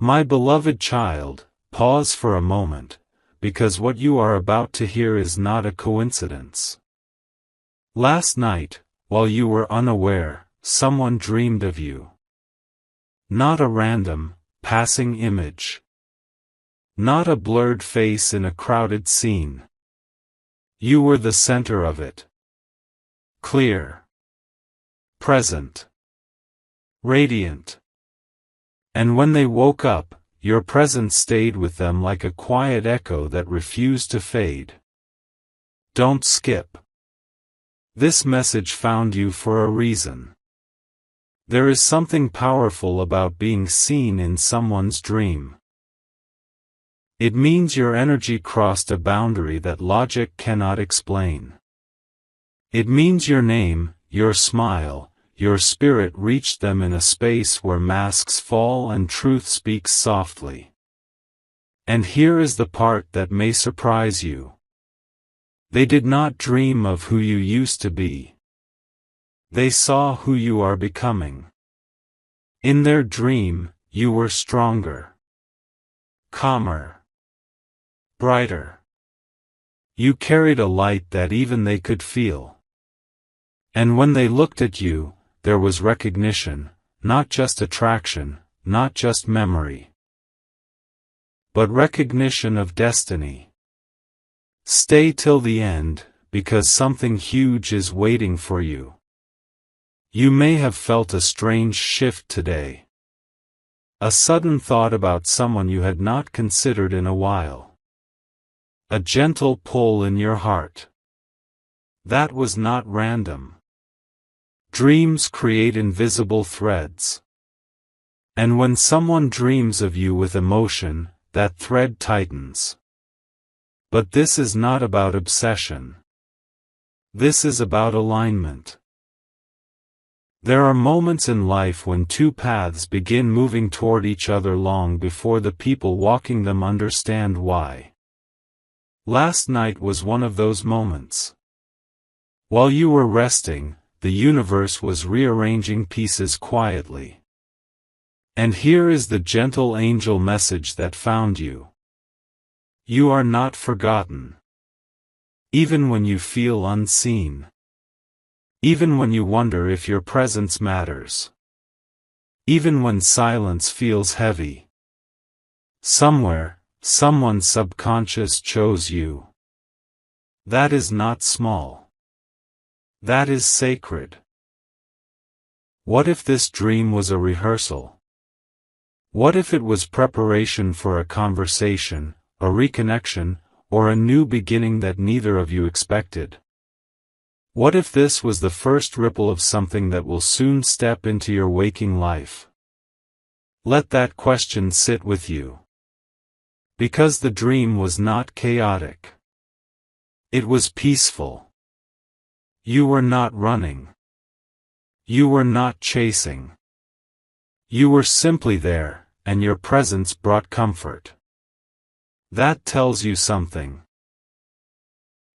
My beloved child, pause for a moment, because what you are about to hear is not a coincidence. Last night, while you were unaware, someone dreamed of you. Not a random, passing image. Not a blurred face in a crowded scene. You were the center of it. Clear. Present. Radiant. And when they woke up, your presence stayed with them like a quiet echo that refused to fade. Don't skip. This message found you for a reason. There is something powerful about being seen in someone's dream. It means your energy crossed a boundary that logic cannot explain. It means your name, your smile, your spirit reached them in a space where masks fall and truth speaks softly. And here is the part that may surprise you. They did not dream of who you used to be. They saw who you are becoming. In their dream, you were stronger, calmer, brighter. You carried a light that even they could feel. And when they looked at you, there was recognition, not just attraction, not just memory, but recognition of destiny. Stay till the end, because something huge is waiting for you. You may have felt a strange shift today. A sudden thought about someone you had not considered in a while. A gentle pull in your heart. That was not random. Dreams create invisible threads. And when someone dreams of you with emotion, that thread tightens. But this is not about obsession. This is about alignment. There are moments in life when two paths begin moving toward each other long before the people walking them understand why. Last night was one of those moments. While you were resting, the universe was rearranging pieces quietly. And here is the gentle angel message that found you. You are not forgotten. Even when you feel unseen. Even when you wonder if your presence matters. Even when silence feels heavy. Somewhere, someone's subconscious chose you. That is not small. That is sacred. What if this dream was a rehearsal? What if it was preparation for a conversation, a reconnection, or a new beginning that neither of you expected? What if this was the first ripple of something that will soon step into your waking life? Let that question sit with you. Because the dream was not chaotic. It was peaceful. You were not running. You were not chasing. You were simply there, and your presence brought comfort. That tells you something.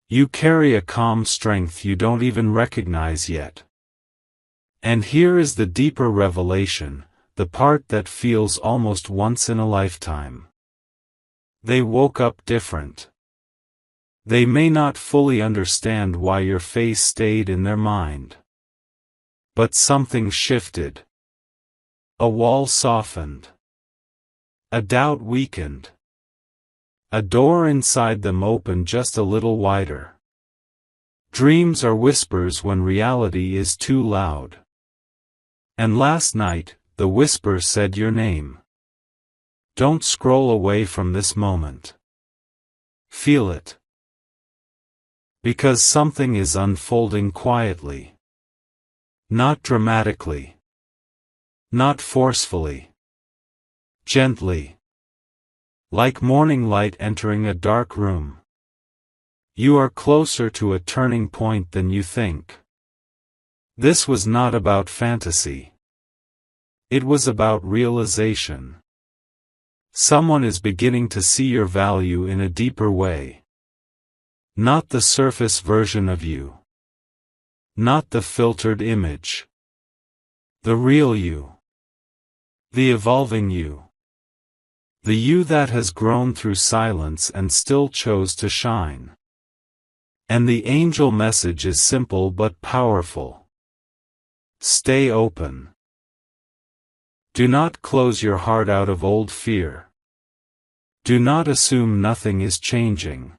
You carry a calm strength you don't even recognize yet. And here is the deeper revelation, the part that feels almost once in a lifetime. They woke up different. They may not fully understand why your face stayed in their mind. But something shifted. A wall softened. A doubt weakened. A door inside them opened just a little wider. Dreams are whispers when reality is too loud. And last night, the whisper said your name. Don't scroll away from this moment. Feel it. Because something is unfolding quietly. Not dramatically. Not forcefully. Gently. Like morning light entering a dark room. You are closer to a turning point than you think. This was not about fantasy. It was about realization. Someone is beginning to see your value in a deeper way. Not the surface version of you. Not the filtered image. The real you. The evolving you. The you that has grown through silence and still chose to shine. And the angel message is simple but powerful. Stay open. Do not close your heart out of old fear. Do not assume nothing is changing.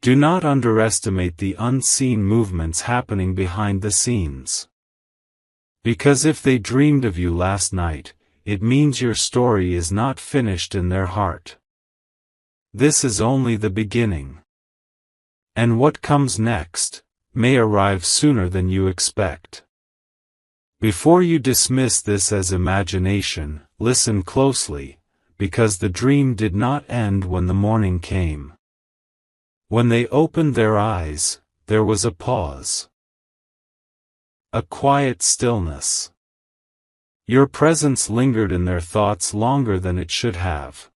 Do not underestimate the unseen movements happening behind the scenes. Because if they dreamed of you last night, it means your story is not finished in their heart. This is only the beginning. And what comes next may arrive sooner than you expect. Before you dismiss this as imagination, listen closely, because the dream did not end when the morning came. When they opened their eyes, there was a pause. A quiet stillness. Your presence lingered in their thoughts longer than it should have.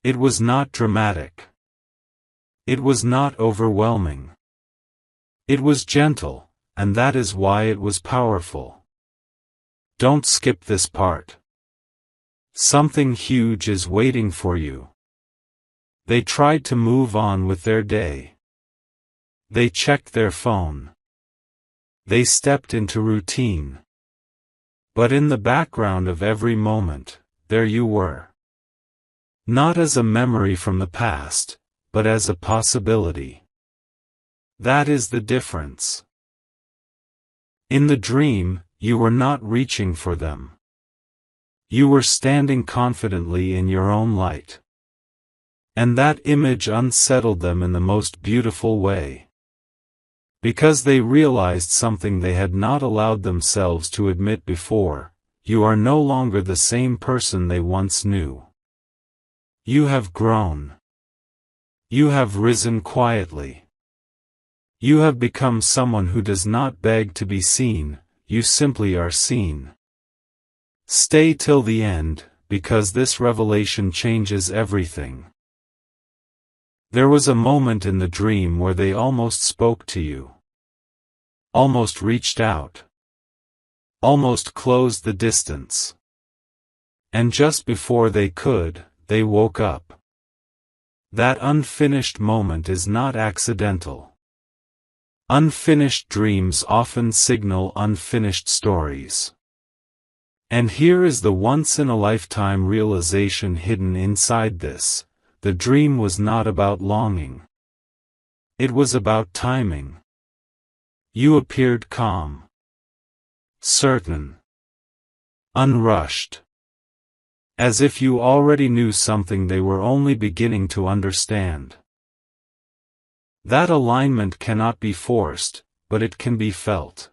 It was not dramatic. It was not overwhelming. It was gentle, and that is why it was powerful. Don't skip this part. Something huge is waiting for you. They tried to move on with their day. They checked their phone. They stepped into routine. But in the background of every moment, there you were. Not as a memory from the past, but as a possibility. That is the difference. In the dream, you were not reaching for them. You were standing confidently in your own light. And that image unsettled them in the most beautiful way. Because they realized something they had not allowed themselves to admit before: you are no longer the same person they once knew. You have grown. You have risen quietly. You have become someone who does not beg to be seen, you simply are seen. Stay till the end, because this revelation changes everything. There was a moment in the dream where they almost spoke to you. Almost reached out. Almost closed the distance. And just before they could, they woke up. That unfinished moment is not accidental. Unfinished dreams often signal unfinished stories. And here is the once-in-a-lifetime realization hidden inside this: the dream was not about longing. It was about timing. You appeared calm. Certain. Unrushed. As if you already knew something they were only beginning to understand. That alignment cannot be forced, but it can be felt.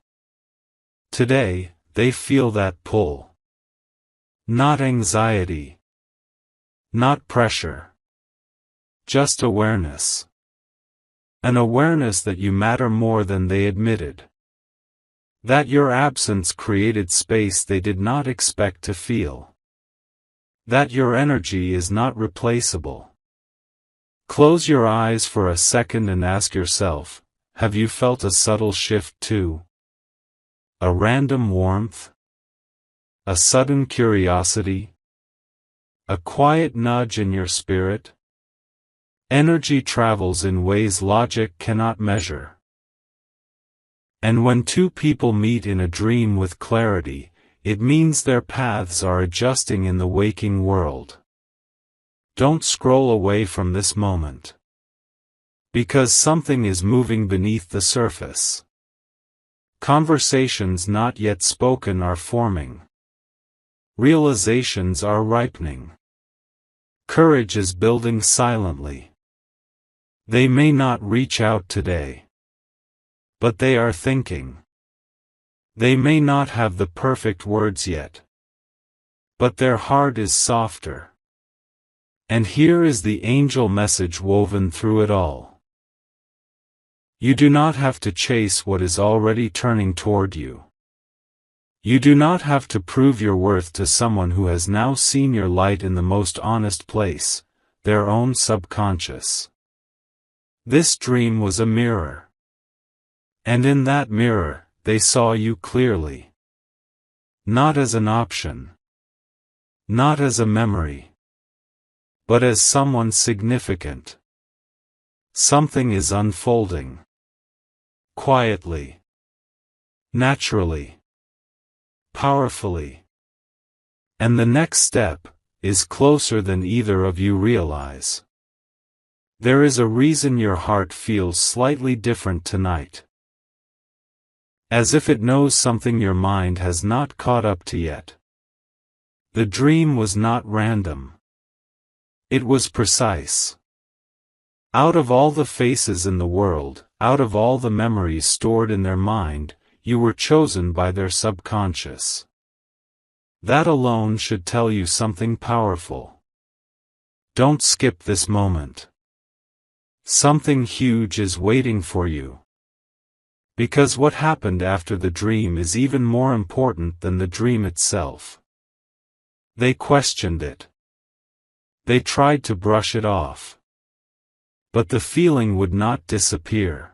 Today, they feel that pull. Not anxiety. Not pressure. Just awareness. An awareness that you matter more than they admitted. That your absence created space they did not expect to feel. That your energy is not replaceable. Close your eyes for a second and ask yourself, have you felt a subtle shift too? A random warmth? A sudden curiosity? A quiet nudge in your spirit? Energy travels in ways logic cannot measure. And when two people meet in a dream with clarity, it means their paths are adjusting in the waking world. Don't scroll away from this moment. Because something is moving beneath the surface. Conversations not yet spoken are forming. Realizations are ripening. Courage is building silently. They may not reach out today. But they are thinking. They may not have the perfect words yet. But their heart is softer. And here is the angel message woven through it all. You do not have to chase what is already turning toward you. You do not have to prove your worth to someone who has now seen your light in the most honest place, their own subconscious. This dream was a mirror. And in that mirror, they saw you clearly. Not as an option. Not as a memory. but as someone significant. Something is unfolding. Quietly. Naturally. Powerfully. And the next step is closer than either of you realize. There is a reason your heart feels slightly different tonight. As if it knows something your mind has not caught up to yet. The dream was not random. It was precise. Out of all the faces in the world, out of all the memories stored in their mind, you were chosen by their subconscious. That alone should tell you something powerful. Don't skip this moment. Something huge is waiting for you. Because what happened after the dream is even more important than the dream itself. They questioned it. They tried to brush it off. But the feeling would not disappear.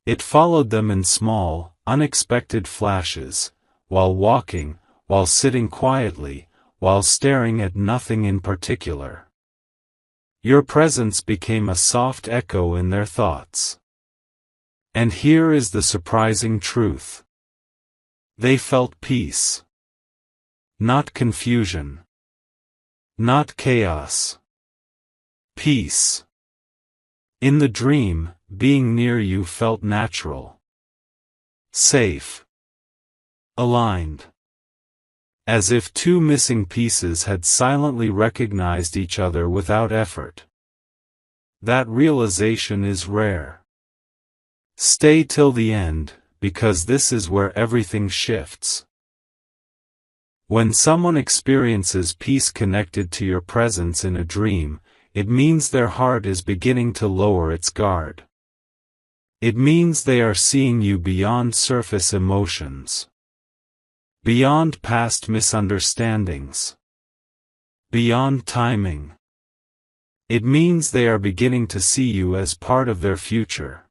It followed them in small, unexpected flashes, while walking, while sitting quietly, while staring at nothing in particular. Your presence became a soft echo in their thoughts. And here is the surprising truth. They felt peace. Not confusion. Not chaos. Peace. In the dream, being near you felt natural. Safe. Aligned. As if two missing pieces had silently recognized each other without effort. That realization is rare. Stay till the end, because this is where everything shifts. When someone experiences peace connected to your presence in a dream, it means their heart is beginning to lower its guard. It means they are seeing you beyond surface emotions. Beyond past misunderstandings. Beyond timing. It means they are beginning to see you as part of their future.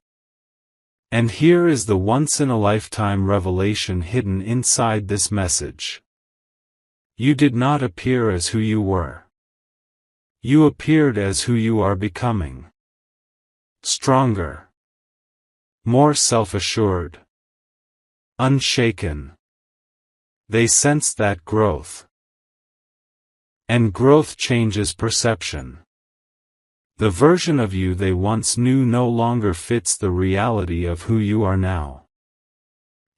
And here is the once-in-a-lifetime revelation hidden inside this message. You did not appear as who you were. You appeared as who you are becoming. Stronger. More self-assured. Unshaken. They sensed that growth. And growth changes perception. The version of you they once knew no longer fits the reality of who you are now.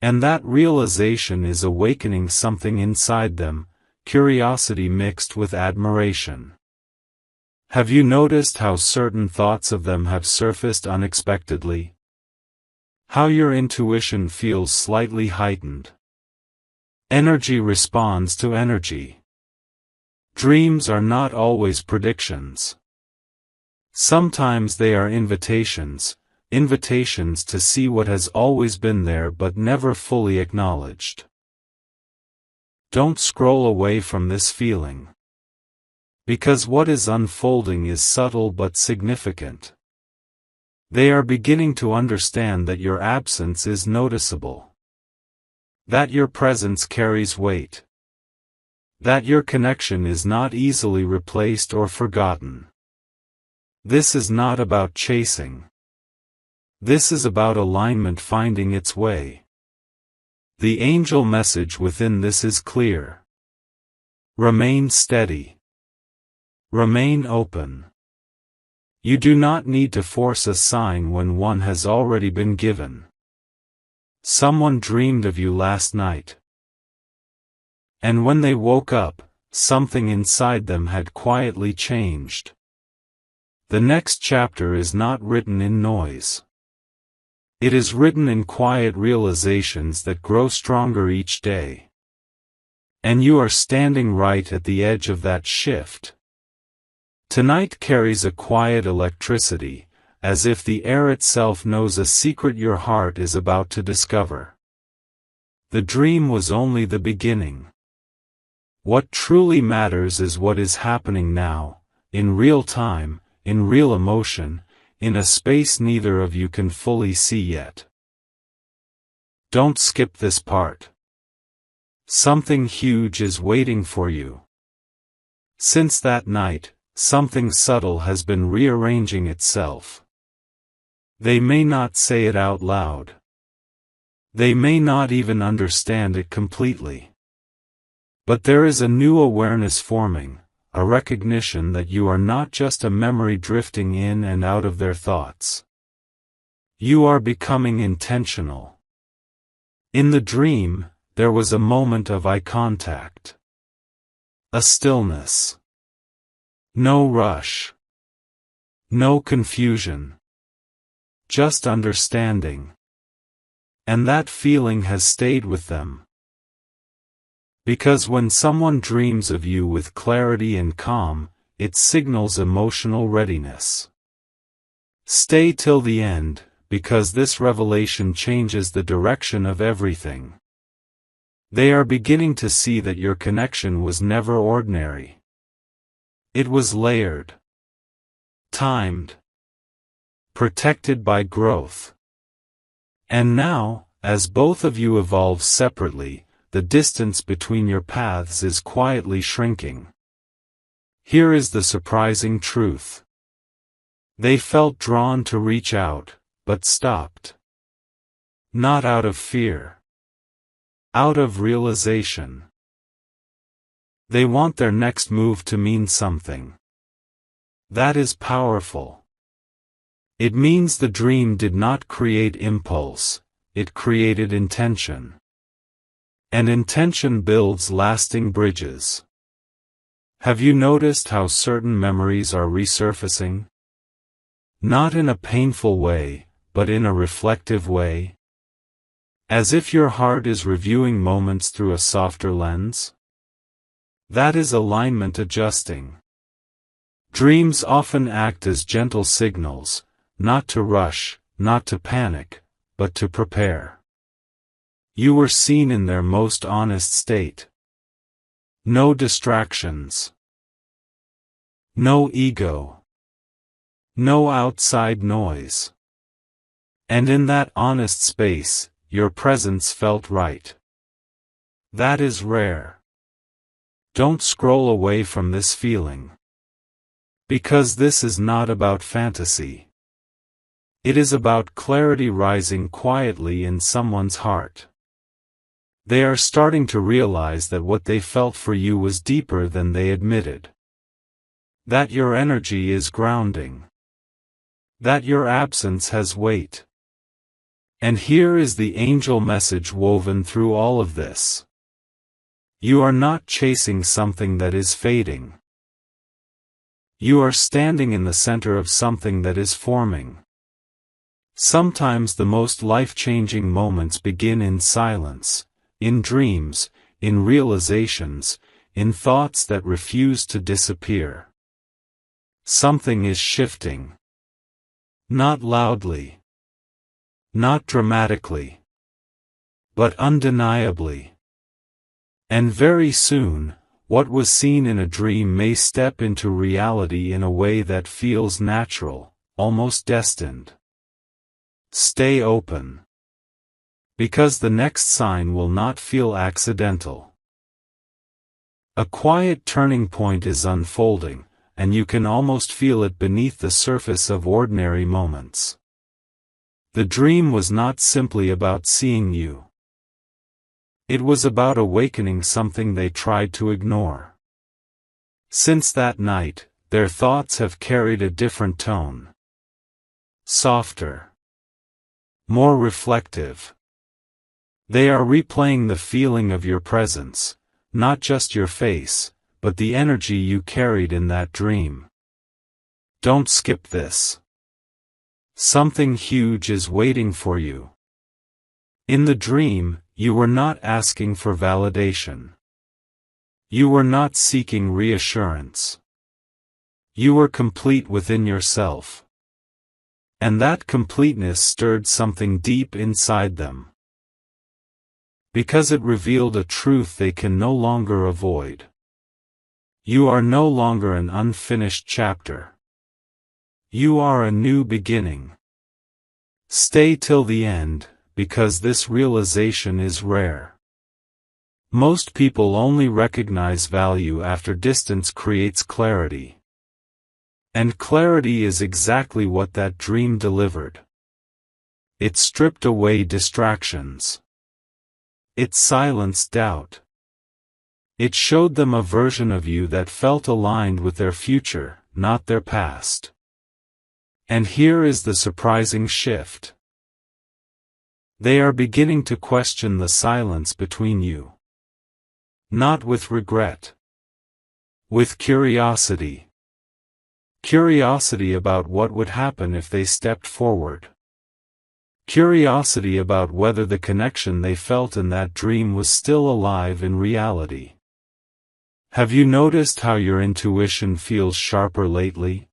And that realization is awakening something inside them, curiosity mixed with admiration. Have you noticed how certain thoughts of them have surfaced unexpectedly? How your intuition feels slightly heightened? Energy responds to energy. Dreams are not always predictions. Sometimes they are invitations, invitations to see what has always been there but never fully acknowledged. Don't scroll away from this feeling. Because what is unfolding is subtle but significant. They are beginning to understand that your absence is noticeable. That your presence carries weight. That your connection is not easily replaced or forgotten. This is not about chasing. This is about alignment finding its way. The angel message within this is clear. Remain steady. Remain open. You do not need to force a sign when one has already been given. Someone dreamed of you last night. And when they woke up, something inside them had quietly changed. The next chapter is not written in noise. It is written in quiet realizations that grow stronger each day. And you are standing right at the edge of that shift. Tonight carries a quiet electricity, as if the air itself knows a secret your heart is about to discover. The dream was only the beginning. What truly matters is what is happening now, in real time, in real emotion, in a space neither of you can fully see yet. Don't skip this part. Something huge is waiting for you. Since that night, something subtle has been rearranging itself. They may not say it out loud. They may not even understand it completely. But there is a new awareness forming, a recognition that you are not just a memory drifting in and out of their thoughts. You are becoming intentional. In the dream, there was a moment of eye contact. A stillness. No rush. No confusion. Just understanding. And that feeling has stayed with them. Because when someone dreams of you with clarity and calm, it signals emotional readiness. Stay till the end, because this revelation changes the direction of everything. They are beginning to see that your connection was never ordinary. It was layered, timed, protected by growth. And now, as both of you evolve separately, the distance between your paths is quietly shrinking. Here is the surprising truth. They felt drawn to reach out, but stopped. Not out of fear. Out of realization. They want their next move to mean something. That is powerful. It means the dream did not create impulse, it created intention. And intention builds lasting bridges. Have you noticed how certain memories are resurfacing? Not in a painful way, but in a reflective way. As if your heart is reviewing moments through a softer lens? That is alignment adjusting. Dreams often act as gentle signals, not to rush, not to panic, but to prepare. You were seen in their most honest state. No distractions. No ego. No outside noise. And in that honest space, your presence felt right. That is rare. Don't scroll away from this feeling. Because this is not about fantasy. It is about clarity rising quietly in someone's heart. They are starting to realize that what they felt for you was deeper than they admitted. That your energy is grounding. That your absence has weight. And here is the angel message woven through all of this. You are not chasing something that is fading. You are standing in the center of something that is forming. Sometimes the most life-changing moments begin in silence, in dreams, in realizations, in thoughts that refuse to disappear. Something is shifting. Not loudly. Not dramatically. But undeniably. And very soon, what was seen in a dream may step into reality in a way that feels natural, almost destined. Stay open. Because the next sign will not feel accidental. A quiet turning point is unfolding, and you can almost feel it beneath the surface of ordinary moments. The dream was not simply about seeing you. It was about awakening something they tried to ignore. Since that night, their thoughts have carried a different tone. Softer. More reflective. They are replaying the feeling of your presence, not just your face, but the energy you carried in that dream. Don't skip this. Something huge is waiting for you. In the dream, you were not asking for validation. You were not seeking reassurance. You were complete within yourself. And that completeness stirred something deep inside them. Because it revealed a truth they can no longer avoid. You are no longer an unfinished chapter. You are a new beginning. Stay till the end, because this realization is rare. Most people only recognize value after distance creates clarity. And clarity is exactly what that dream delivered. It stripped away distractions. It silenced doubt. It showed them a version of you that felt aligned with their future, not their past. And here is the surprising shift. They are beginning to question the silence between you. Not with regret. With curiosity. Curiosity about what would happen if they stepped forward. Curiosity about whether the connection they felt in that dream was still alive in reality. Have you noticed how your intuition feels sharper lately?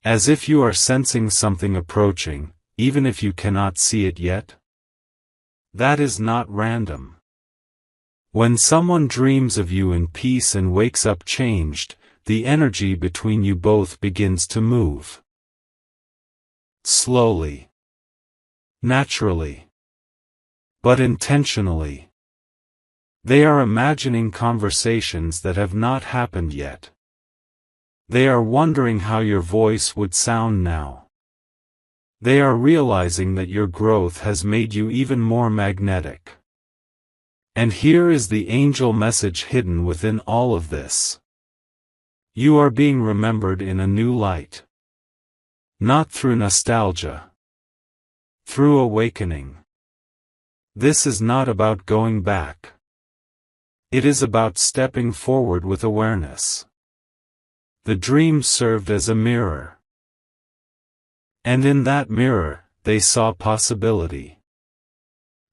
As if you are sensing something approaching, even if you cannot see it yet? That is not random. When someone dreams of you in peace and wakes up changed, the energy between you both begins to move. Slowly. Naturally. But intentionally. They are imagining conversations that have not happened yet. They are wondering how your voice would sound now. They are realizing that your growth has made you even more magnetic. And here is the angel message hidden within all of this. You are being remembered in a new light. Not through nostalgia. Through awakening. This is not about going back. It is about stepping forward with awareness. The dream served as a mirror. And in that mirror, they saw possibility.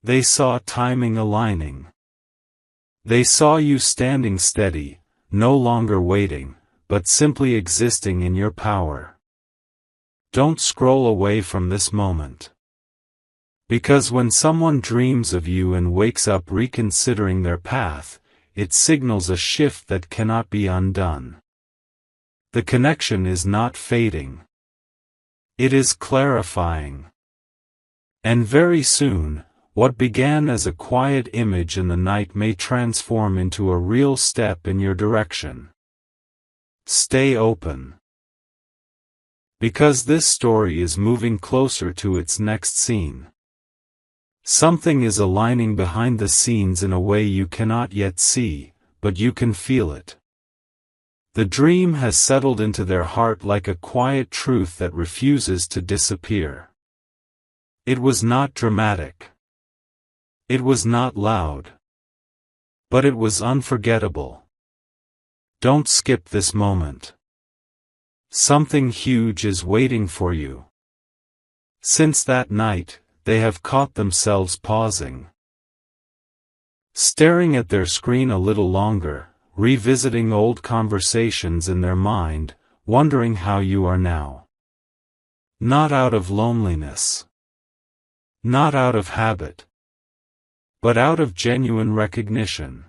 They saw timing aligning. They saw you standing steady, no longer waiting, but simply existing in your power. Don't scroll away from this moment. Because when someone dreams of you and wakes up reconsidering their path, it signals a shift that cannot be undone. The connection is not fading. It is clarifying. And very soon, what began as a quiet image in the night may transform into a real step in your direction. Stay open. Because this story is moving closer to its next scene. Something is aligning behind the scenes in a way you cannot yet see, but you can feel it. The dream has settled into their heart like a quiet truth that refuses to disappear. It was not dramatic. It was not loud. But it was unforgettable. Don't skip this moment. Something huge is waiting for you. Since that night, they have caught themselves pausing. Staring at their screen a little longer, revisiting old conversations in their mind, wondering how you are now. Not out of loneliness. Not out of habit. But out of genuine recognition.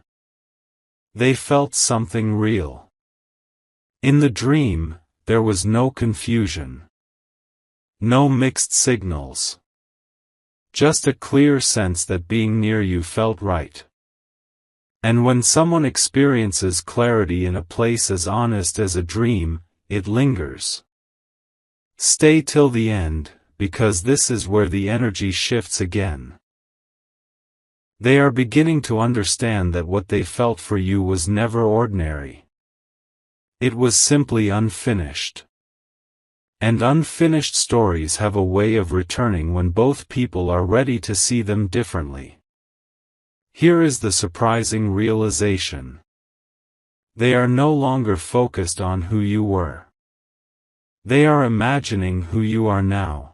They felt something real. In the dream, there was no confusion. No mixed signals. Just a clear sense that being near you felt right. And when someone experiences clarity in a place as honest as a dream, it lingers. Stay till the end, because this is where the energy shifts again. They are beginning to understand that what they felt for you was never ordinary. It was simply unfinished. And unfinished stories have a way of returning when both people are ready to see them differently. Here is the surprising realization. They are no longer focused on who you were. They are imagining who you are now.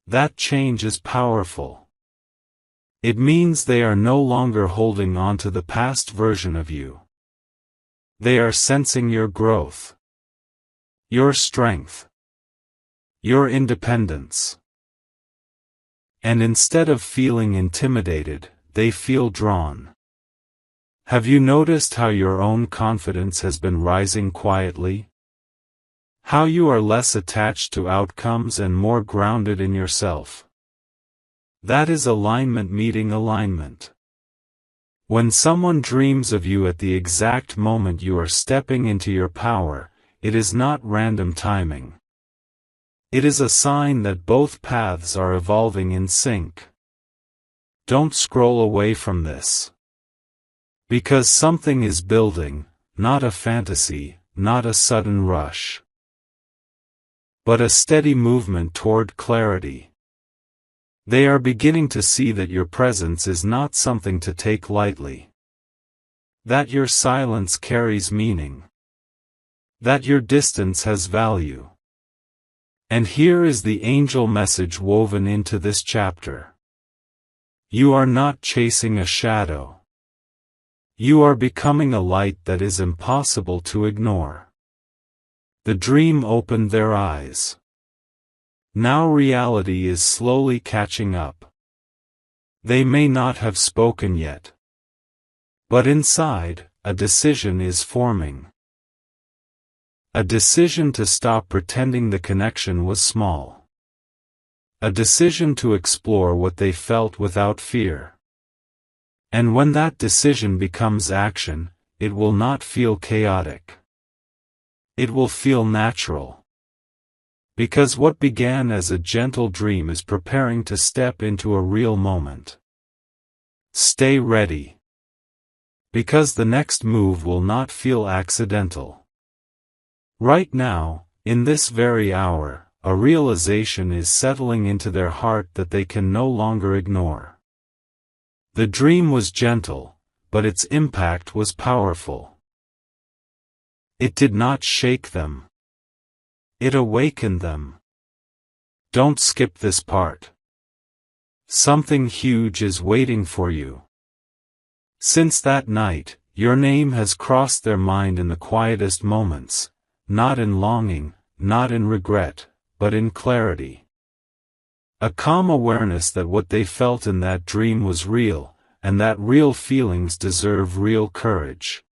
That change is powerful. It means they are no longer holding on to the past version of you. They are sensing your growth. Your strength. Your independence. And instead of feeling intimidated, they feel drawn. Have you noticed how your own confidence has been rising quietly? How you are less attached to outcomes and more grounded in yourself? That is alignment meeting alignment. When someone dreams of you at the exact moment you are stepping into your power, it is not random timing. It is a sign that both paths are evolving in sync. Don't scroll away from this. Because something is building, not a fantasy, not a sudden rush, but a steady movement toward clarity. They are beginning to see that your presence is not something to take lightly. That your silence carries meaning. That your distance has value. And here is the angel message woven into this chapter. You are not chasing a shadow. You are becoming a light that is impossible to ignore. The dream opened their eyes. Now reality is slowly catching up. They may not have spoken yet. But inside, a decision is forming. A decision to stop pretending the connection was small. A decision to explore what they felt without fear. And when that decision becomes action, it will not feel chaotic. It will feel natural. Because what began as a gentle dream is preparing to step into a real moment. Stay ready. Because the next move will not feel accidental. Right now, in this very hour, a realization is settling into their heart that they can no longer ignore. The dream was gentle, but its impact was powerful. It did not shake them. It awakened them. Don't skip this part. Something huge is waiting for you. Since that night, your name has crossed their mind in the quietest moments. Not in longing, not in regret, but in clarity. A calm awareness that what they felt in that dream was real, and that real feelings deserve real courage.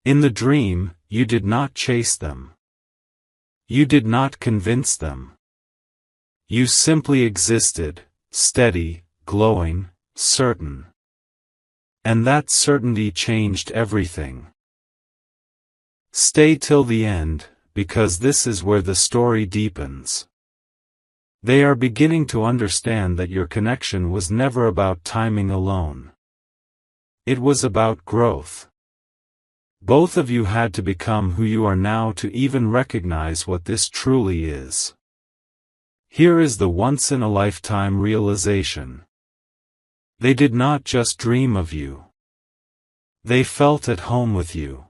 In the dream, you did not chase them. You did not convince them. You simply existed, steady, glowing, certain. And that certainty changed everything. Stay till the end, because this is where the story deepens. They are beginning to understand that your connection was never about timing alone. It was about growth. Both of you had to become who you are now to even recognize what this truly is. Here is the once-in-a-lifetime realization. They did not just dream of you. They felt at home with you.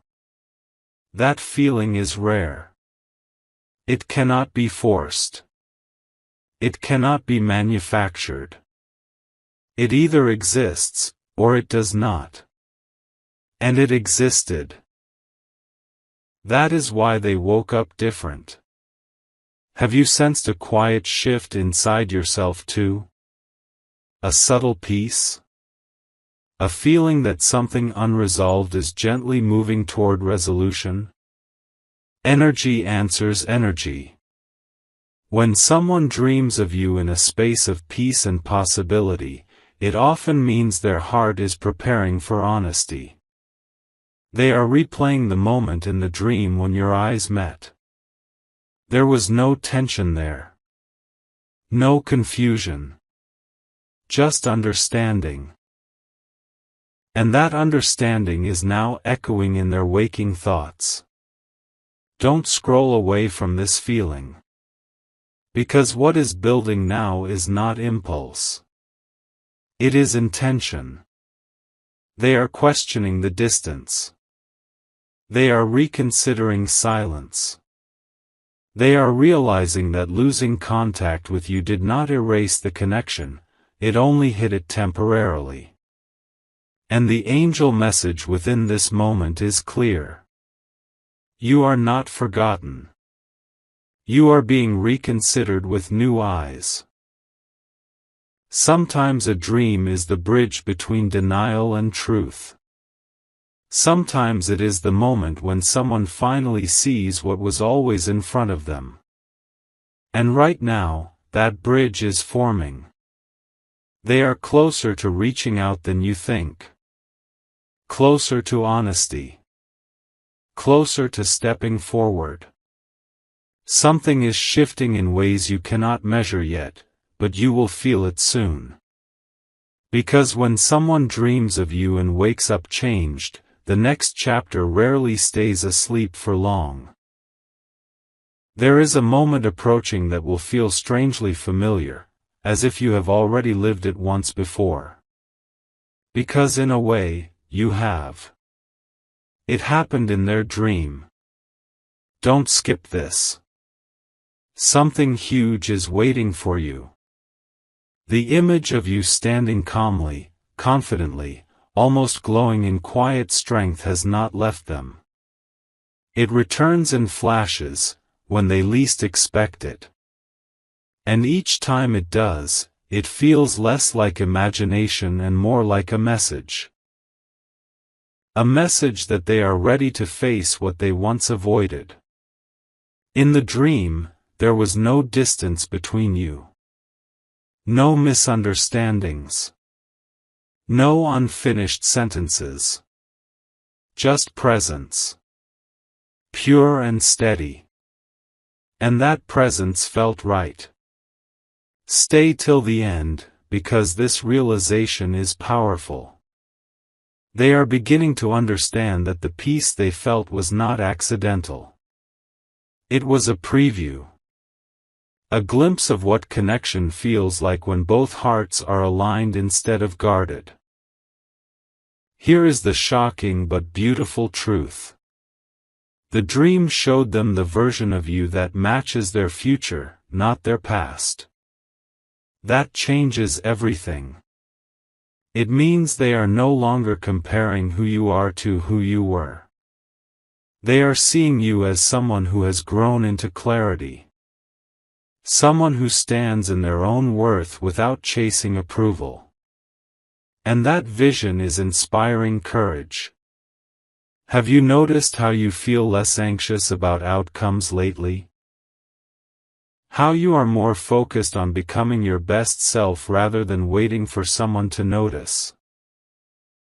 That feeling is rare. It cannot be forced. It cannot be manufactured. It either exists, or it does not. And it existed. That is why they woke up different. Have you sensed a quiet shift inside yourself too? A subtle peace? A feeling that something unresolved is gently moving toward resolution? Energy answers energy. When someone dreams of you in a space of peace and possibility, it often means their heart is preparing for honesty. They are replaying the moment in the dream when your eyes met. There was no tension there. No confusion. Just understanding. And that understanding is now echoing in their waking thoughts. Don't scroll away from this feeling. Because what is building now is not impulse. It is intention. They are questioning the distance. They are reconsidering silence. They are realizing that losing contact with you did not erase the connection, it only hid it temporarily. And the angel message within this moment is clear. You are not forgotten. You are being reconsidered with new eyes. Sometimes a dream is the bridge between denial and truth. Sometimes it is the moment when someone finally sees what was always in front of them. And right now, that bridge is forming. They are closer to reaching out than you think. closer to honesty, closer to stepping forward. Something is shifting in ways you cannot measure yet, but you will feel it soon. Because when someone dreams of you and wakes up changed, the next chapter rarely stays asleep for long. There is a moment approaching that will feel strangely familiar, as if you have already lived it once before. Because in a way, you have. It happened in their dream. Don't skip this. Something huge is waiting for you. The image of you standing calmly, confidently, almost glowing in quiet strength has not left them. It returns in flashes, when they least expect it. And each time it does, it feels less like imagination and more like a message. A message that they are ready to face what they once avoided. In the dream, there was no distance between you. No misunderstandings. No unfinished sentences. Just presence. Pure and steady. And that presence felt right. Stay till the end, because this realization is powerful. They are beginning to understand that the peace they felt was not accidental. It was a preview. A glimpse of what connection feels like when both hearts are aligned instead of guarded. Here is the shocking but beautiful truth. The dream showed them the version of you that matches their future, not their past. That changes everything. It means they are no longer comparing who you are to who you were. They are seeing you as someone who has grown into clarity. Someone who stands in their own worth without chasing approval. And that vision is inspiring courage. Have you noticed how you feel less anxious about outcomes lately? How you are more focused on becoming your best self rather than waiting for someone to notice.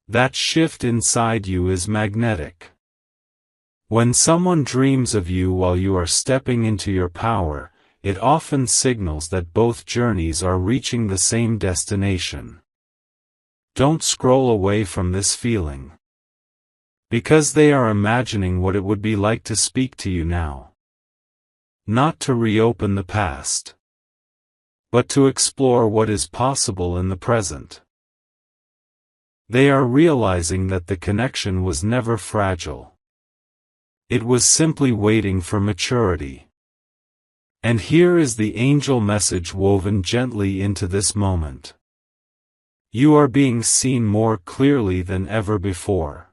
That shift inside you is magnetic. When someone dreams of you while you are stepping into your power, it often signals that both journeys are reaching the same destination. Don't scroll away from this feeling. Because they are imagining what it would be like to speak to you now. Not to reopen the past, but to explore what is possible in the present. They are realizing that the connection was never fragile. It was simply waiting for maturity. And here is the angel message woven gently into this moment. You are being seen more clearly than ever before.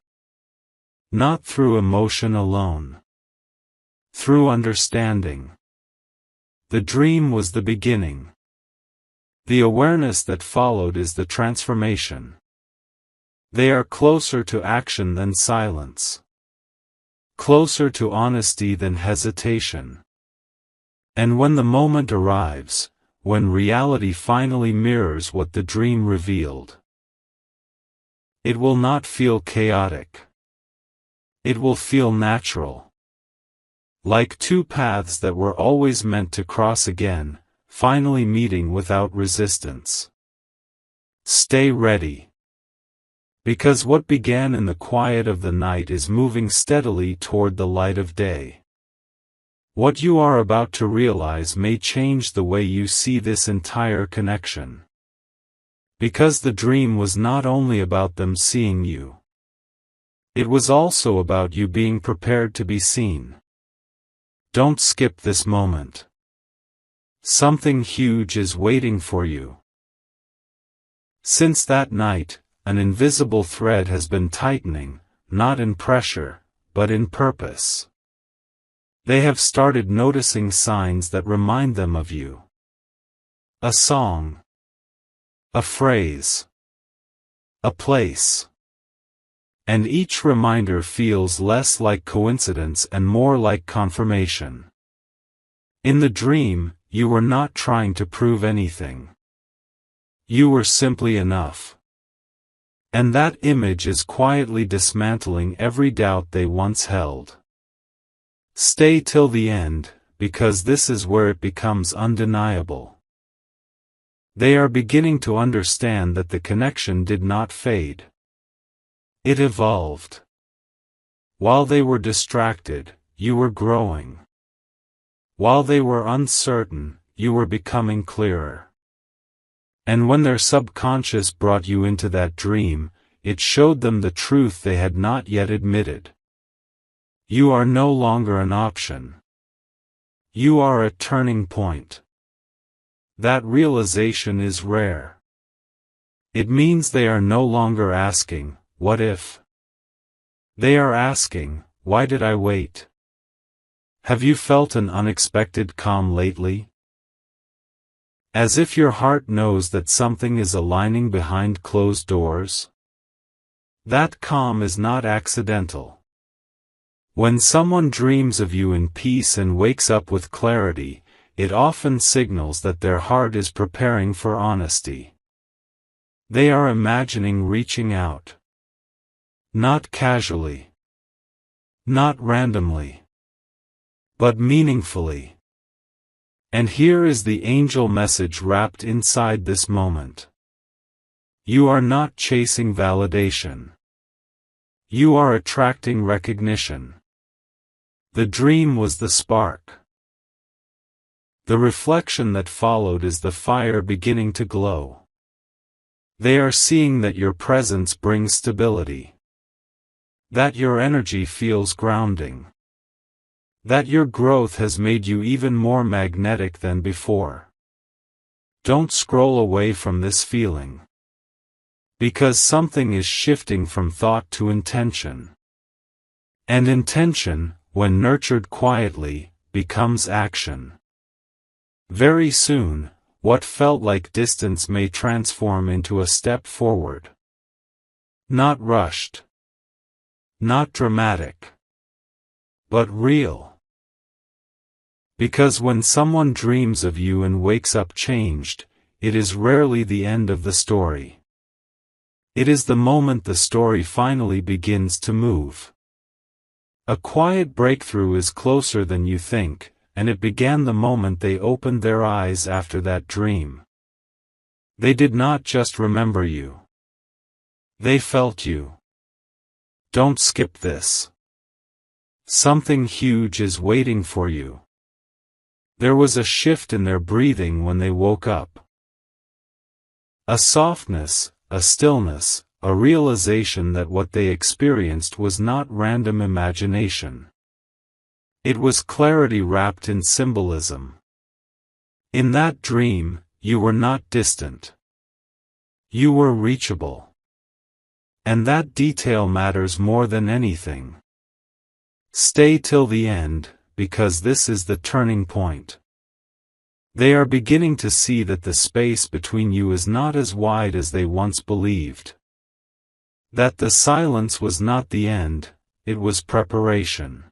Not through emotion alone. Through understanding. The dream was the beginning. The awareness that followed is the transformation. They are closer to action than silence. Closer to honesty than hesitation. And when the moment arrives, when reality finally mirrors what the dream revealed, it will not feel chaotic. It will feel natural. Like two paths that were always meant to cross again, finally meeting without resistance. Stay ready. Because what began in the quiet of the night is moving steadily toward the light of day. What you are about to realize may change the way you see this entire connection. Because the dream was not only about them seeing you. It was also about you being prepared to be seen. Don't skip this moment. Something huge is waiting for you. Since that night, an invisible thread has been tightening, not in pressure, but in purpose. They have started noticing signs that remind them of you. A song. A phrase. A place. And each reminder feels less like coincidence and more like confirmation. In the dream, you were not trying to prove anything. You were simply enough. And that image is quietly dismantling every doubt they once held. Stay till the end, because this is where it becomes undeniable. They are beginning to understand that the connection did not fade. It evolved. While they were distracted, you were growing. While they were uncertain, you were becoming clearer. And when their subconscious brought you into that dream, it showed them the truth they had not yet admitted. You are no longer an option. You are a turning point. That realization is rare. It means they are no longer asking, "What if?" They are asking, "Why did I wait?" Have you felt an unexpected calm lately? As if your heart knows that something is aligning behind closed doors? That calm is not accidental. When someone dreams of you in peace and wakes up with clarity, it often signals that their heart is preparing for honesty. They are imagining reaching out. Not casually. Not randomly. But meaningfully. And here is the angel message wrapped inside this moment. You are not chasing validation. You are attracting recognition. The dream was the spark. The reflection that followed is the fire beginning to glow. They are seeing that your presence brings stability. That your energy feels grounding. That your growth has made you even more magnetic than before. Don't scroll away from this feeling. Because something is shifting from thought to intention. And intention, when nurtured quietly, becomes action. Very soon, what felt like distance may transform into a step forward. Not rushed. Not dramatic. But real. Because when someone dreams of you and wakes up changed, it is rarely the end of the story. It is the moment the story finally begins to move. A quiet breakthrough is closer than you think, and it began the moment they opened their eyes after that dream. They did not just remember you. They felt you. Don't skip this. Something huge is waiting for you. There was a shift in their breathing when they woke up. A softness, a stillness, a realization that what they experienced was not random imagination. It was clarity wrapped in symbolism. In that dream, you were not distant. You were reachable. And that detail matters more than anything. Stay till the end, because this is the turning point. They are beginning to see that the space between you is not as wide as they once believed. That the silence was not the end, it was preparation.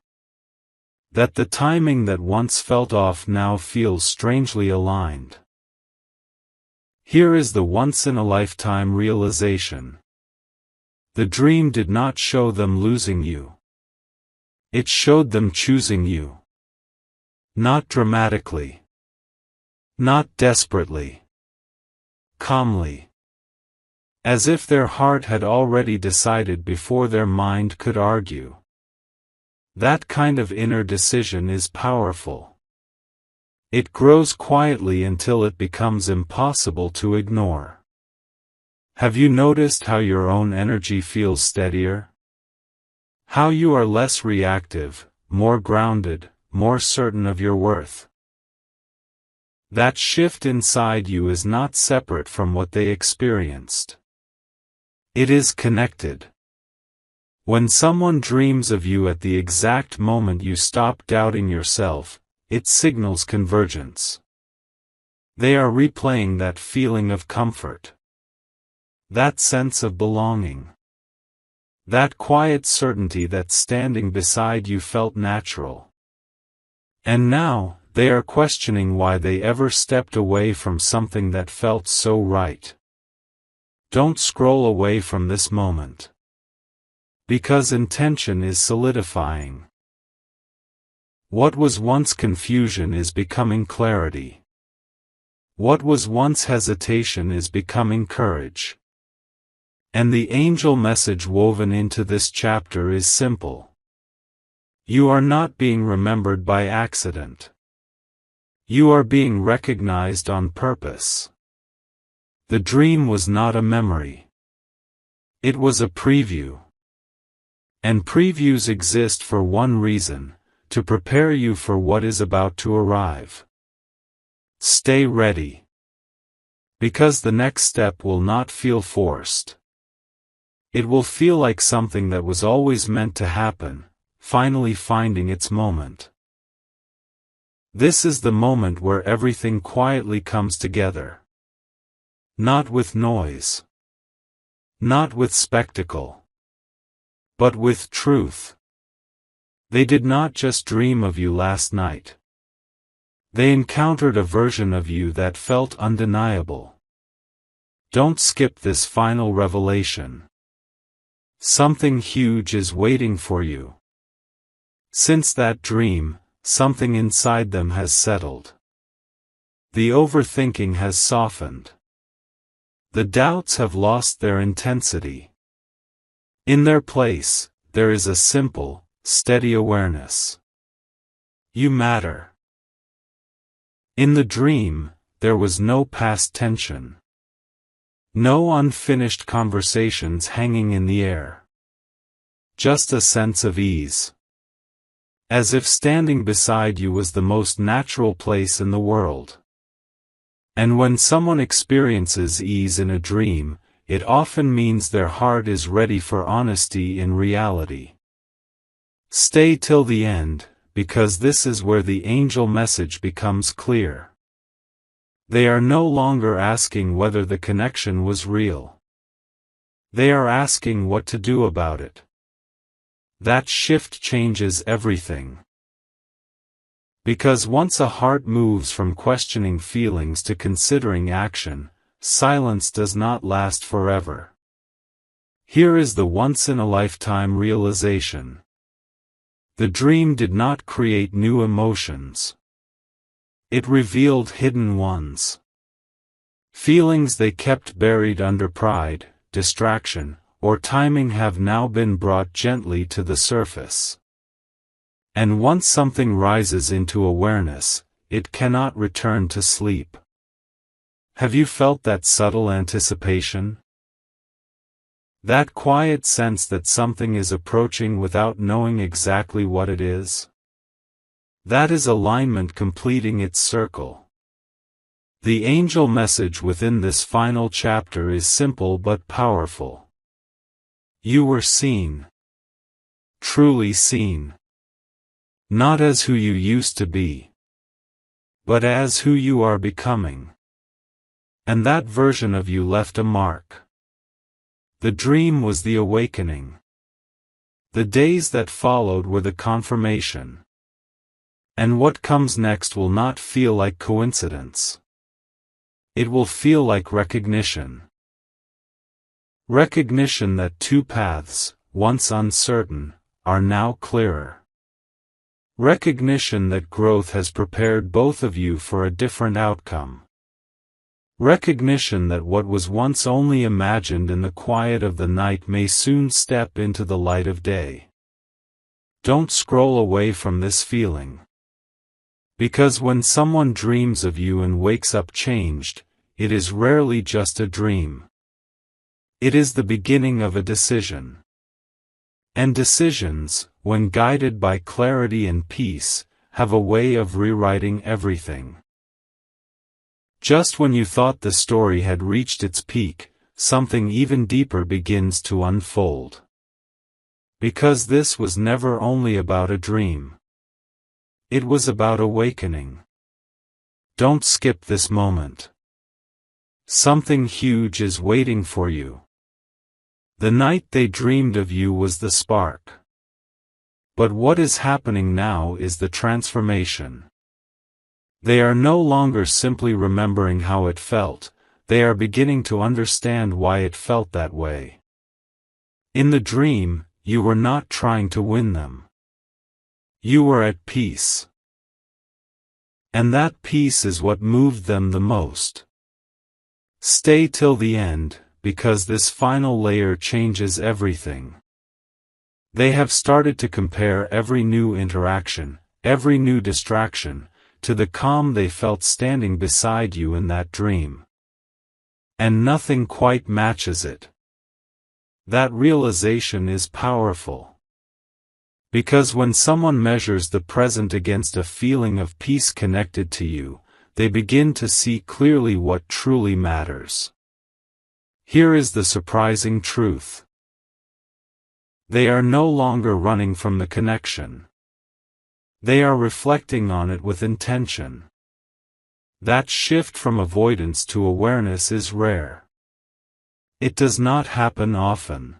That the timing that once felt off now feels strangely aligned. Here is the once-in-a-lifetime realization. The dream did not show them losing you. It showed them choosing you. Not dramatically. Not desperately. Calmly. As if their heart had already decided before their mind could argue. That kind of inner decision is powerful. It grows quietly until it becomes impossible to ignore. Have you noticed how your own energy feels steadier? How you are less reactive, more grounded, more certain of your worth. That shift inside you is not separate from what they experienced. It is connected. When someone dreams of you at the exact moment you stop doubting yourself, it signals convergence. They are replaying that feeling of comfort. That sense of belonging. That quiet certainty that standing beside you felt natural. And now, they are questioning why they ever stepped away from something that felt so right. Don't scroll away from this moment. Because intention is solidifying. What was once confusion is becoming clarity. What was once hesitation is becoming courage. And the angel message woven into this chapter is simple. You are not being remembered by accident. You are being recognized on purpose. The dream was not a memory. It was a preview. And previews exist for one reason, to prepare you for what is about to arrive. Stay ready. Because the next step will not feel forced. It will feel like something that was always meant to happen, finally finding its moment. This is the moment where everything quietly comes together. Not with noise. Not with spectacle. But with truth. They did not just dream of you last night. They encountered a version of you that felt undeniable. Don't skip this final revelation. Something huge is waiting for you. Since that dream, something inside them has settled. The overthinking has softened. The doubts have lost their intensity. In their place, there is a simple, steady awareness. You matter. In the dream, there was no past tension. No unfinished conversations hanging in the air. Just a sense of ease. As if standing beside you was the most natural place in the world. And when someone experiences ease in a dream, it often means their heart is ready for honesty in reality. Stay till the end, because this is where the angel message becomes clear. They are no longer asking whether the connection was real. They are asking what to do about it. That shift changes everything. Because once a heart moves from questioning feelings to considering action, silence does not last forever. Here is the once-in-a-lifetime realization. The dream did not create new emotions. It revealed hidden ones. Feelings they kept buried under pride, distraction, or timing have now been brought gently to the surface. And once something rises into awareness, it cannot return to sleep. Have you felt that subtle anticipation? That quiet sense that something is approaching without knowing exactly what it is? That is alignment completing its circle. The angel message within this final chapter is simple but powerful. You were seen. Truly seen. Not as who you used to be, but as who you are becoming. And that version of you left a mark. The dream was the awakening. The days that followed were the confirmation. And what comes next will not feel like coincidence. It will feel like recognition. Recognition that two paths, once uncertain, are now clearer. Recognition that growth has prepared both of you for a different outcome. Recognition that what was once only imagined in the quiet of the night may soon step into the light of day. Don't scroll away from this feeling. Because when someone dreams of you and wakes up changed, it is rarely just a dream. It is the beginning of a decision. And decisions, when guided by clarity and peace, have a way of rewriting everything. Just when you thought the story had reached its peak, something even deeper begins to unfold. Because this was never only about a dream. It was about awakening. Don't skip this moment. Something huge is waiting for you. The night they dreamed of you was the spark. But what is happening now is the transformation. They are no longer simply remembering how it felt, they are beginning to understand why it felt that way. In the dream, you were not trying to win them. You were at peace. And that peace is what moved them the most. Stay till the end, because this final layer changes everything. They have started to compare every new interaction, every new distraction, to the calm they felt standing beside you in that dream. And nothing quite matches it. That realization is powerful. Because when someone measures the present against a feeling of peace connected to you, they begin to see clearly what truly matters. Here is the surprising truth. They are no longer running from the connection. They are reflecting on it with intention. That shift from avoidance to awareness is rare. It does not happen often.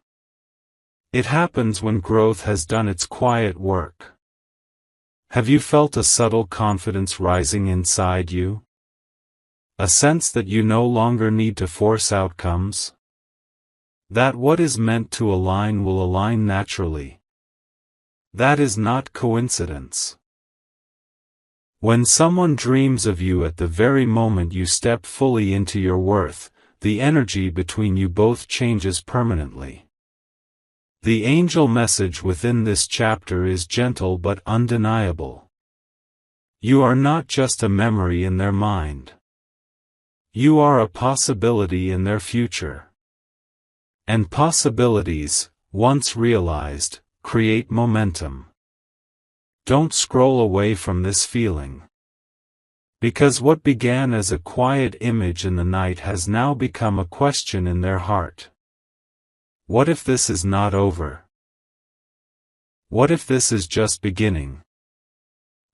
It happens when growth has done its quiet work. Have you felt a subtle confidence rising inside you? A sense that you no longer need to force outcomes? That what is meant to align will align naturally. That is not coincidence. When someone dreams of you at the very moment you step fully into your worth, the energy between you both changes permanently. The angel message within this chapter is gentle but undeniable. You are not just a memory in their mind. You are a possibility in their future. And possibilities, once realized, create momentum. Don't scroll away from this feeling. Because what began as a quiet image in the night has now become a question in their heart. What if this is not over? What if this is just beginning?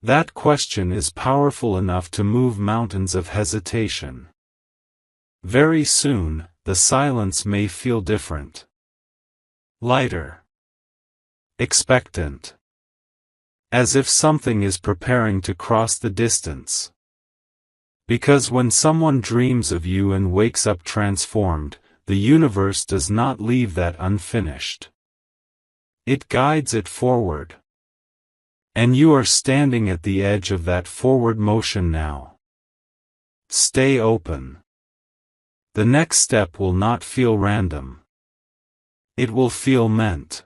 That question is powerful enough to move mountains of hesitation. Very soon, the silence may feel different. Lighter. Expectant. As if something is preparing to cross the distance. Because when someone dreams of you and wakes up transformed, the universe does not leave that unfinished. It guides it forward. And you are standing at the edge of that forward motion now. Stay open. The next step will not feel random. It will feel meant.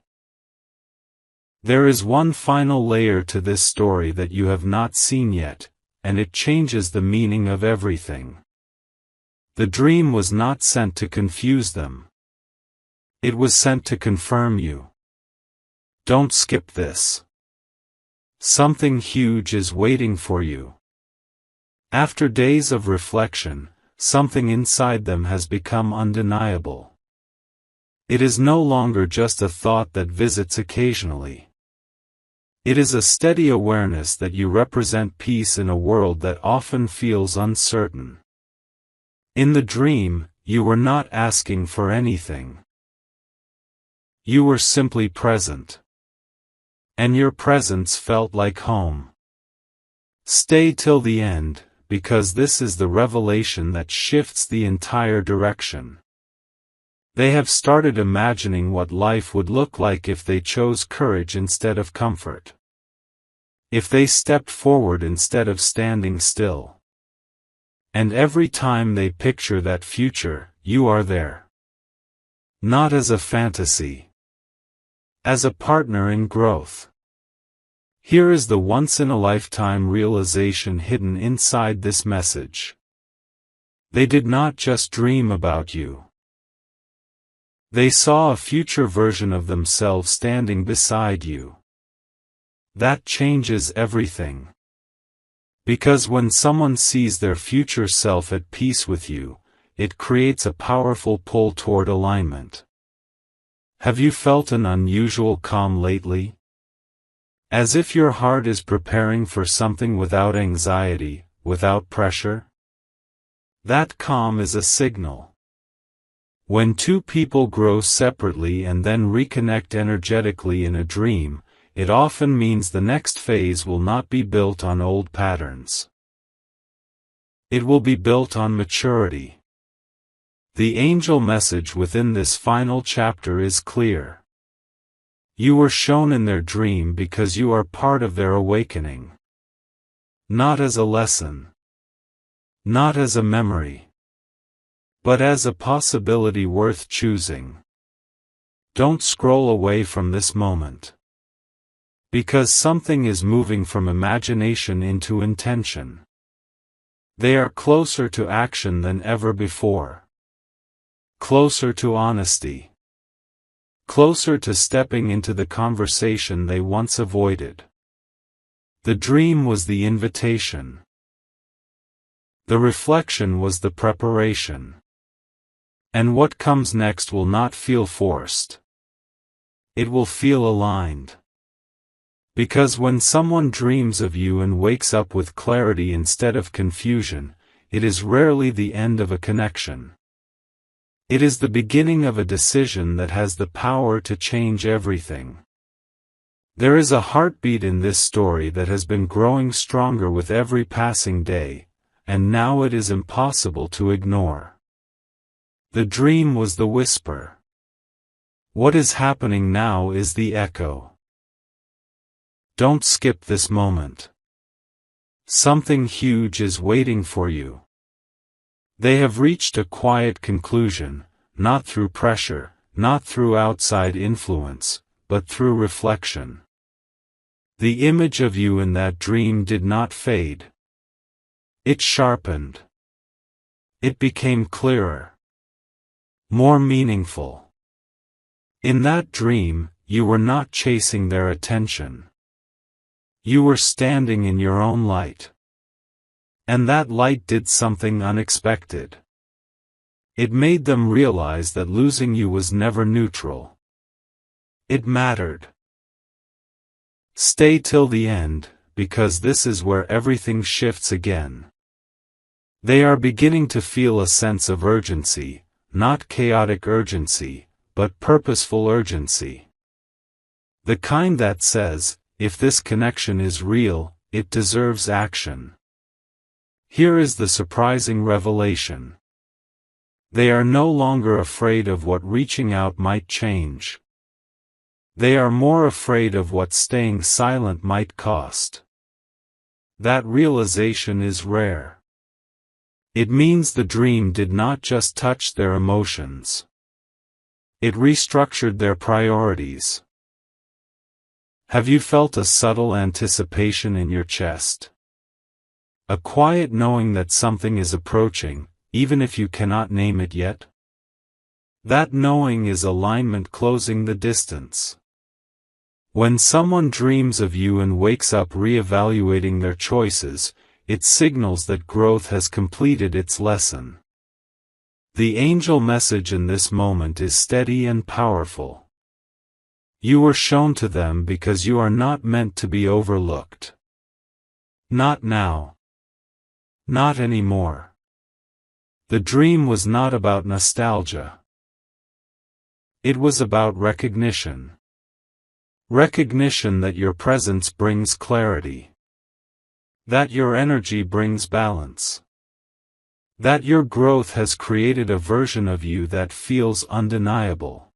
There is one final layer to this story that you have not seen yet, and it changes the meaning of everything. The dream was not sent to confuse them. It was sent to confirm you. Don't skip this. Something huge is waiting for you. After days of reflection, something inside them has become undeniable. It is no longer just a thought that visits occasionally. It is a steady awareness that you represent peace in a world that often feels uncertain. In the dream, you were not asking for anything. You were simply present. And your presence felt like home. Stay till the end, because this is the revelation that shifts the entire direction. They have started imagining what life would look like if they chose courage instead of comfort. If they stepped forward instead of standing still. And every time they picture that future, you are there. Not as a fantasy. As a partner in growth. Here is the once-in-a-lifetime realization hidden inside this message. They did not just dream about you. They saw a future version of themselves standing beside you. That changes everything. Because when someone sees their future self at peace with you, it creates a powerful pull toward alignment. Have you felt an unusual calm lately? As if your heart is preparing for something without anxiety, without pressure? That calm is a signal. When two people grow separately and then reconnect energetically in a dream, it often means the next phase will not be built on old patterns. It will be built on maturity. The angel message within this final chapter is clear. You were shown in their dream because you are part of their awakening. Not as a lesson. Not as a memory. But as a possibility worth choosing. Don't scroll away from this moment. Because something is moving from imagination into intention. They are closer to action than ever before. Closer to honesty. Closer to stepping into the conversation they once avoided. The dream was the invitation. The reflection was the preparation. And what comes next will not feel forced. It will feel aligned. Because when someone dreams of you and wakes up with clarity instead of confusion, it is rarely the end of a connection. It is the beginning of a decision that has the power to change everything. There is a heartbeat in this story that has been growing stronger with every passing day, and now it is impossible to ignore. The dream was the whisper. What is happening now is the echo. Don't skip this moment. Something huge is waiting for you. They have reached a quiet conclusion, not through pressure, not through outside influence, but through reflection. The image of you in that dream did not fade. It sharpened. It became clearer. More meaningful. In that dream, you were not chasing their attention. You were standing in your own light. And that light did something unexpected. It made them realize that losing you was never neutral. It mattered. Stay till the end, because this is where everything shifts again. They are beginning to feel a sense of urgency, not chaotic urgency, but purposeful urgency. The kind that says, if this connection is real, it deserves action. Here is the surprising revelation. They are no longer afraid of what reaching out might change. They are more afraid of what staying silent might cost. That realization is rare. It means the dream did not just touch their emotions. It restructured their priorities. Have you felt a subtle anticipation in your chest? A quiet knowing that something is approaching, even if you cannot name it yet? That knowing is alignment closing the distance. When someone dreams of you and wakes up reevaluating their choices, it signals that growth has completed its lesson. The angel message in this moment is steady and powerful. You were shown to them because you are not meant to be overlooked. Not now. Not anymore. The dream was not about nostalgia. It was about recognition. Recognition that your presence brings clarity. That your energy brings balance. That your growth has created a version of you that feels undeniable.